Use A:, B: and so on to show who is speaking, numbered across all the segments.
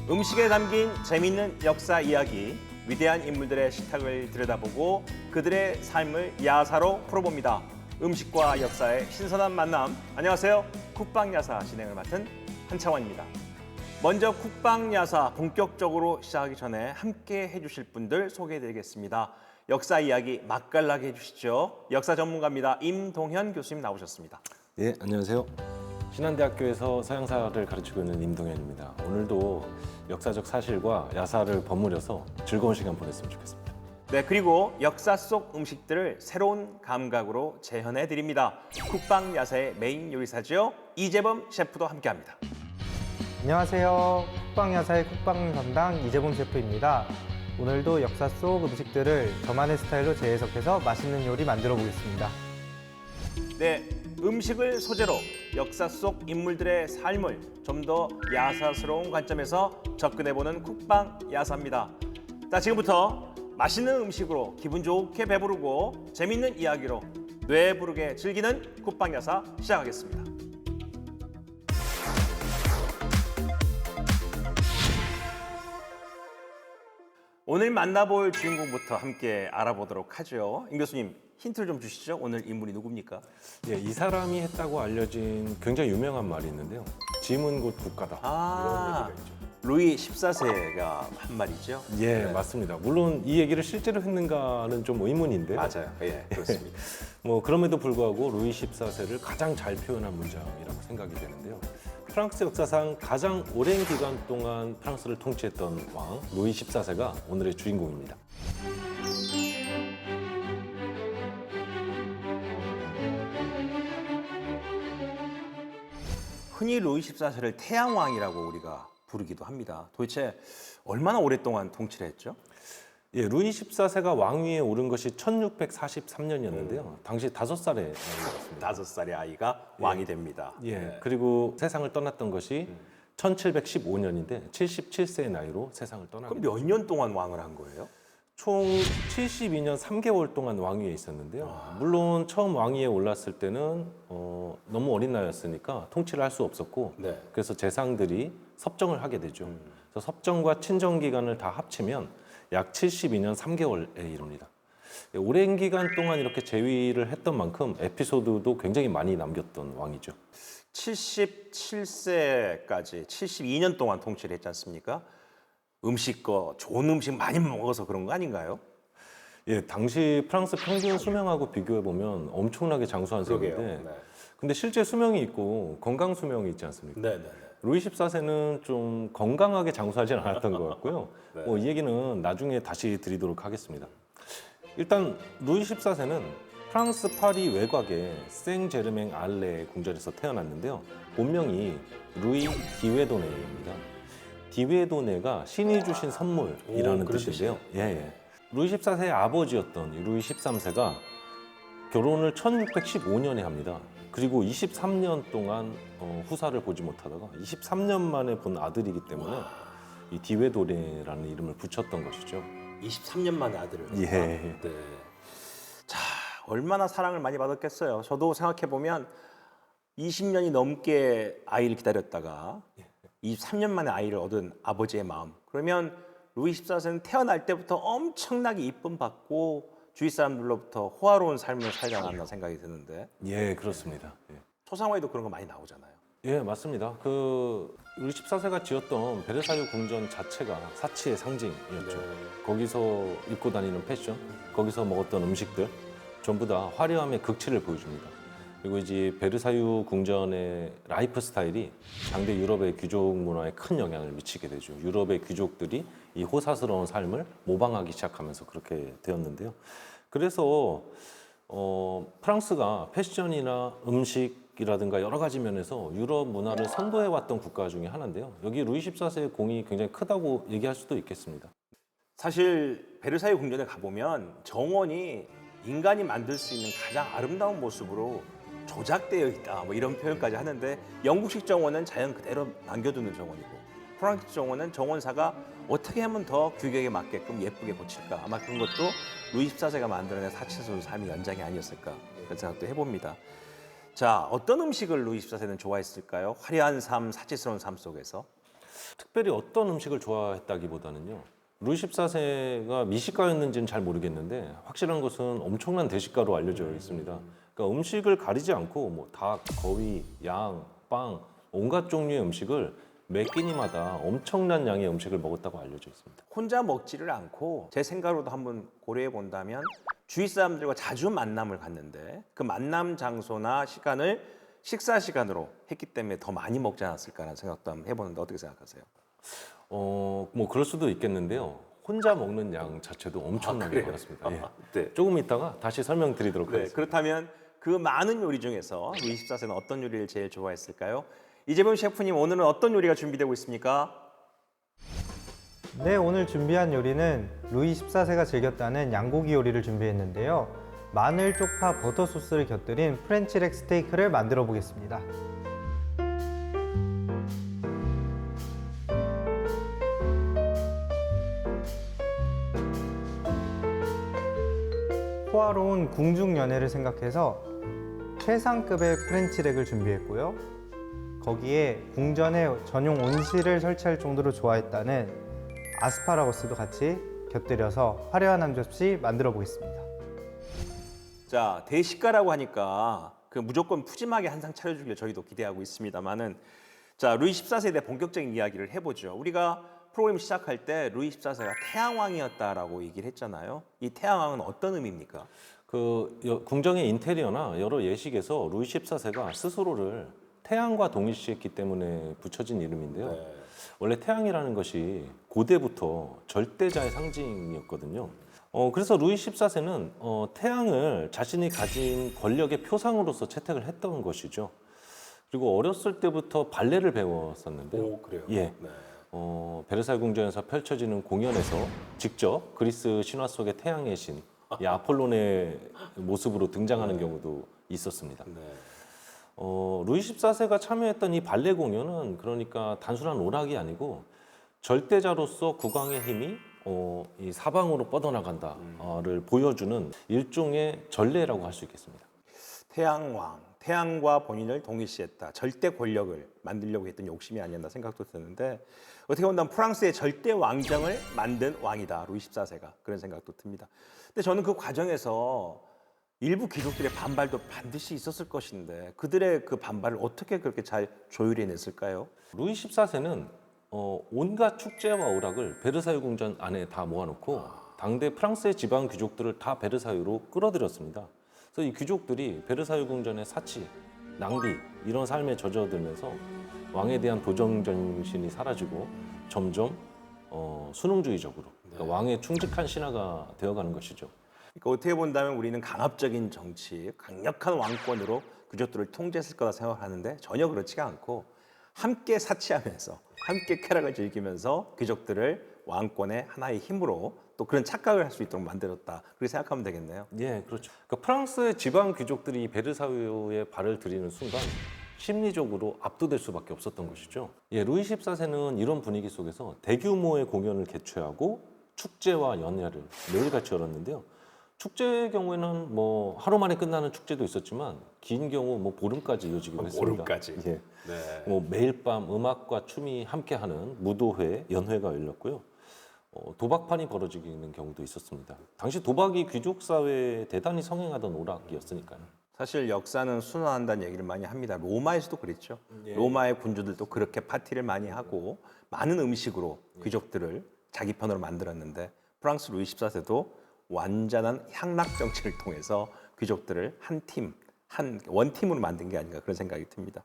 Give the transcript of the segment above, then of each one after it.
A: 음식에 담긴 재미있는 역사 이야기, 위대한 인물들의 식탁을 들여다보고 그들의 삶을 야사로 풀어봅니다. 음식과 역사의 신선한 만남. 안녕하세요. 국방야사 진행을 맡은 한창원입니다. 먼저 국방야사 본격적으로 시작하기 전에 함께 해주실 분들 소개해드리겠습니다. 역사 이야기 맛깔나게 해주시죠. 역사 전문가입니다. 임동현 교수님 나오셨습니다.
B: 네, 안녕하세요. 신한대학교에서 서양사를 가르치고 있는 임동현입니다. 오늘도 역사적 사실과 야사를 버무려서 즐거운 시간 보냈으면 좋겠습니다.
A: 네, 그리고 역사 속 음식들을 새로운 감각으로 재현해 드립니다. 국방야사의 메인 요리사죠. 이재범 셰프도 함께합니다.
C: 안녕하세요. 국방야사의 국방 담당 이재범 셰프입니다. 오늘도 역사 속 음식들을 저만의 스타일로 재해석해서 맛있는 요리 만들어 보겠습니다.
A: 네, 음식을 소재로 역사 속 인물들의 삶을 좀 더 야사스러운 관점에서 접근해보는 국방야사입니다. 자, 지금부터 맛있는 음식으로 기분 좋게 배부르고 재밌는 이야기로 뇌 부르게 즐기는 국방야사 시작하겠습니다. 오늘 만나볼 주인공부터 함께 알아보도록 하죠. 임 교수님, 힌트를 좀 주시죠. 오늘 인물이 누굽니까?
B: 예, 이 사람이 했다고 알려진 굉장히 유명한 말이 있는데요. 짐은 곧 국가다. 이런 얘기가 있죠.
A: 루이 14세가 한 말이죠.
B: 예, 맞습니다. 물론 이 얘기를 실제로 했는가는 좀 의문인데.
A: 맞아요. 예, 그렇습니다.
B: 뭐 그럼에도 불구하고 루이 14세를 가장 잘 표현한 문장이라고 생각이 되는데요. 프랑스 역사상 가장 오랜 기간 동안 프랑스를 통치했던 왕 루이 14세가 오늘의 주인공입니다.
A: 흔히 루이 14세를 태양왕이라고 우리가 부르기도 합니다. 도대체 얼마나 오랫동안 통치를 했죠?
B: 예, 루이 14세가 왕위에 오른 것이 1643년이었는데요. 당시 5살의 나이였습니다.
A: 5살의 아이가 왕이 됩니다.
B: 예,
A: 네.
B: 그리고 세상을 떠났던 것이 1715년인데 77세의 나이로 세상을 떠나게
A: 그럼
B: 됐죠.
A: 몇 년 동안 왕을 한 거예요?
B: 총 72년 3개월 동안 왕위에 있었는데요. 물론 처음 왕위에 올랐을 때는 너무 어린 나이였으니까 통치를 할 수 없었고
A: 네.
B: 그래서 재상들이 섭정을 하게 되죠. 그래서 섭정과 친정 기간을 다 합치면 약 72년 3개월에 이릅니다. 예, 오랜 기간 동안 이렇게 재위를 했던 만큼 에피소드도 굉장히 많이 남겼던 왕이죠.
A: 77세까지 72년 동안 통치를 했지 않습니까? 좋은 음식 많이 먹어서 그런 거 아닌가요?
B: 예, 당시 프랑스 평균 수명하고 비교해 보면 엄청나게 장수한
A: 그러게요.
B: 셈인데,
A: 네.
B: 근데 실제 수명이 있고 건강 수명이 있지 않습니까?
A: 네.
B: 루이 14세는 좀 건강하게 장수하진 않았던 것 같고요.
A: 네.
B: 이 얘기는 나중에 다시 드리도록 하겠습니다. 일단 루이 14세는 프랑스 파리 외곽의 생제르맹 알레 궁전에서 태어났는데요. 본명이 루이 디웨도네입니다. 디웨도네가 신이 주신 선물이라는
A: 그런
B: 뜻인데요. 예. 루이 14세의 아버지였던 이 루이 13세가 결혼을 1615년에 합니다. 그리고 23년 동안 후사를 보지 못하다가 23년 만에 본 아들이기 때문에 이 디웨도네라는 이름을 붙였던 것이죠.
A: 23년 만에 아들을.
B: 예.
A: 네. 자, 얼마나 사랑을 많이 받았겠어요. 저도 생각해 보면 20년이 넘게 아이를 기다렸다가 23년 만에 아이를 얻은 아버지의 마음. 그러면 루이 14세는 태어날 때부터 엄청나게 이쁨 받고 주위 사람들로부터 호화로운 삶을 살지 않았나 생각이 드는데
B: 예, 그렇습니다. 예.
A: 초상화에도 그런 거 많이 나오잖아요.
B: 예, 맞습니다. 루이 14세가 지었던 베르사유 궁전 자체가 사치의 상징이었죠. 거기서 입고 다니는 패션, 거기서 먹었던 음식들 전부 다 화려함의 극치를 보여줍니다. 그리고 이제 베르사유 궁전의 라이프 스타일이 당대 유럽의 귀족 문화에 큰 영향을 미치게 되죠. 유럽의 귀족들이 이 호사스러운 삶을 모방하기 시작하면서 그렇게 되었는데요. 그래서 프랑스가 패션이나 음식이라든가 여러 가지 면에서 유럽 문화를 선도해왔던 국가 중에 하나인데요. 여기 루이 14세의 공이 굉장히 크다고 얘기할 수도 있겠습니다.
A: 사실 베르사유 궁전에 가보면 정원이 인간이 만들 수 있는 가장 아름다운 모습으로 조작되어 있다 뭐 이런 표현까지 하는데 영국식 정원은 자연 그대로 남겨두는 정원이고 프랑스 정원은 정원사가 어떻게 하면 더 규격에 맞게끔 예쁘게 고칠까 아마 그런 것도 루이 14세가 만들어낸 사치스러운 삶의 연장이 아니었을까 그런 생각도 해봅니다. 자, 어떤 음식을 루이 14세는 좋아했을까요? 화려한 삶, 사치스러운 삶 속에서.
B: 특별히 어떤 음식을 좋아했다기보다는요. 루이 14세가 미식가였는지는 잘 모르겠는데 확실한 것은 엄청난 대식가로 알려져 있습니다. 그러니까 음식을 가리지 않고 뭐 닭, 거위, 양, 빵, 온갖 종류의 음식을 매 끼니마다 엄청난 양의 음식을 먹었다고 알려져 있습니다.
A: 혼자 먹지를 않고 제 생각으로도 한번 고려해 본다면 주위 사람들과 자주 만남을 갖는데 그 만남 장소나 시간을 식사 시간으로 했기 때문에 더 많이 먹지 않았을까라는 생각도 한번 해보는데 어떻게 생각하세요?
B: 뭐 그럴 수도 있겠는데요. 혼자 먹는 양 자체도 엄청나게
A: 그래요?
B: 많았습니다. 예.
A: 네.
B: 조금 이따가 다시 설명드리도록
A: 네,
B: 하겠습니다.
A: 그렇다면 그 많은 요리 중에서 루이 14세는 어떤 요리를 제일 좋아했을까요? 이재범 셰프님, 오늘은 어떤 요리가 준비되고 있습니까?
C: 네, 오늘 준비한 요리는 루이 14세가 즐겼다는 양고기 요리를 준비했는데요. 마늘, 쪽파, 버터 소스를 곁들인 프렌치렉 스테이크를 만들어 보겠습니다. 호화로운 궁중 연회를 생각해서 최상급의 프렌치렉을 준비했고요. 거기에 궁전에 전용 온실을 설치할 정도로 좋아했다는 아스파라거스도 같이 곁들여서 화려한 한 접시 만들어 보겠습니다.
A: 자, 대식가라고 하니까 그 무조건 푸짐하게 한 상 차려주길 저희도 기대하고 있습니다만은 자, 루이 14세에 대해 본격적인 이야기를 해보죠. 우리가 프로그램 시작할 때 루이 14세가 태양왕이었다라고 얘기를 했잖아요. 이 태양왕은 어떤 의미입니까?
B: 궁정의 인테리어나 여러 예식에서 루이 14세가 스스로를 태양과 동일시했기 때문에 붙여진 이름인데요. 원래 태양이라는 것이 고대부터 절대자의 상징이었거든요. 그래서 루이 14세는 태양을 자신이 가진 권력의 표상으로서 채택을 했던 것이죠. 그리고 어렸을 때부터 발레를 배웠었는데요.
A: 오, 그래요?
B: 예.
A: 네.
B: 베르사유 궁전에서 펼쳐지는 공연에서 직접 그리스 신화 속의 태양의 신, 이 아폴론의 모습으로 등장하는 경우도 있었습니다.
A: 네.
B: 루이 14세가 참여했던 이 발레 공연은 그러니까 단순한 오락이 아니고 절대자로서 국왕의 힘이 이 사방으로 뻗어나간다를 보여주는 일종의 전례라고 할 수 있겠습니다.
A: 태양왕, 태양과 본인을 동일시했다. 절대 권력을 만들려고 했던 욕심이 아니었나 생각도 드는데 어떻게 본다면 프랑스의 절대 왕정을 만든 왕이다. 루이 14세가 그런 생각도 듭니다. 근데 저는 그 과정에서 일부 귀족들의 반발도 반드시 있었을 것인데 그들의 그 반발을 어떻게 그렇게 잘 조율해냈을까요?
B: 루이 14세는 온갖 축제와 오락을 베르사유 궁전 안에 다 모아놓고 당대 프랑스의 지방 귀족들을 다 베르사유로 끌어들였습니다. 그래서 이 귀족들이 베르사유 궁전의 사치, 낭비 이런 삶에 젖어들면서 왕에 대한 도전 정신이 사라지고 점점 순응주의적으로 그러니까 왕에 충직한 신하가 되어가는 것이죠.
A: 그러니까 어떻게 본다면 우리는 강압적인 정치, 강력한 왕권으로 귀족들을 통제했을 거라 생각하는데 전혀 그렇지가 않고 함께 사치하면서 함께 쾌락을 즐기면서 귀족들을 왕권의 하나의 힘으로 또 그런 착각을 할 수 있도록 만들었다. 그렇게 생각하면 되겠네요.
B: 예, 그렇죠. 그러니까 프랑스의 지방 귀족들이 베르사유에 발을 들이는 순간 심리적으로 압도될 수밖에 없었던 것이죠. 예, 루이 14세는 이런 분위기 속에서 대규모의 공연을 개최하고 축제와 연회를 매일같이 열었는데요. 축제의 경우에는 뭐 하루 만에 끝나는 축제도 있었지만 긴 경우 뭐 보름까지 이어지기도 했습니다.
A: 보름까지.
B: 예.
A: 네.
B: 뭐 매일 밤 음악과 춤이 함께하는 무도회, 연회가 열렸고요. 도박판이 벌어지는 경우도 있었습니다. 당시 도박이 귀족 사회에 대단히 성행하던 오락이었으니까요.
A: 사실 역사는 순환한다는 얘기를 많이 합니다. 로마에서도 그랬죠.
B: 예.
A: 로마의 군주들도 그렇게 파티를 많이 하고 많은 음식으로 귀족들을 자기 편으로 만들었는데 프랑스 루이 14세도 완전한 향락 정치를 통해서 귀족들을 한 팀, 한 원팀으로 만든 게 아닌가 그런 생각이 듭니다.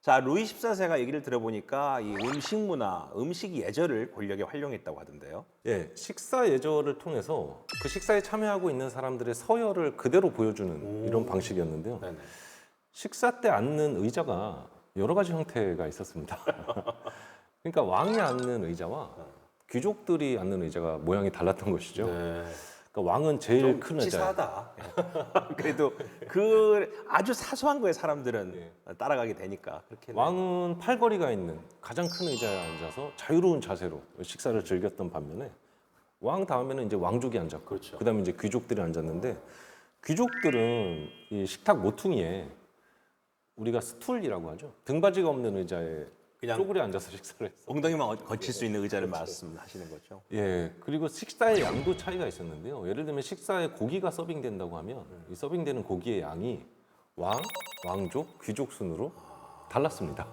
A: 자, 루이 14세가 얘기를 들어보니까 이 음식 문화, 음식 예절을 권력에 활용했다고 하던데요.
B: 예, 식사 예절을 통해서 그 식사에 참여하고 있는 사람들의 서열을 그대로 보여주는 이런 방식이었는데요.
A: 네네.
B: 식사 때 앉는 의자가 여러 가지 형태가 있었습니다. 그러니까 왕이 앉는 의자와 귀족들이 앉는 의자가 모양이 달랐던 것이죠.
A: 네.
B: 그러니까 왕은 제일
A: 좀
B: 큰 의자.
A: 치사하다. 그래도 그 아주 사소한 거에 사람들은
B: 예.
A: 따라가게 되니까 그렇게.
B: 왕은 팔걸이가 있는 가장 큰 의자에 앉아서 자유로운 자세로 식사를 즐겼던 반면에 왕 다음에는 이제 왕족이 앉았고
A: 그렇죠.
B: 그다음에 이제 귀족들이 앉았는데 귀족들은 이 식탁 모퉁이에 우리가 스툴이라고 하죠. 등받이가 없는 의자에
A: 그냥
B: 쪼그려 앉아서 식사를 했어.
A: 엉덩이만 거칠 수 있는 의자를 말씀하시는 거죠.
B: 예, 그리고 식사의 양도 차이가 있었는데요. 예를 들면 식사에 고기가 서빙된다고 하면 이 서빙되는 고기의 양이 왕, 왕족, 귀족 순으로 달랐습니다.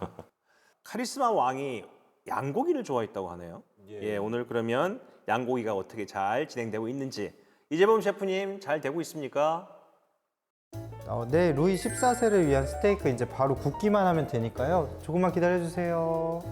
A: 카리스마 왕이 양고기를 좋아했다고 하네요. 예, 오늘 그러면 양고기가 어떻게 잘 진행되고 있는지 이재범 셰프님 잘 되고 있습니까?
C: 네, 루이 14세를 위한 스테이크 이제 바로 굽기만 하면 되니까요. 조금만 기다려 주세요.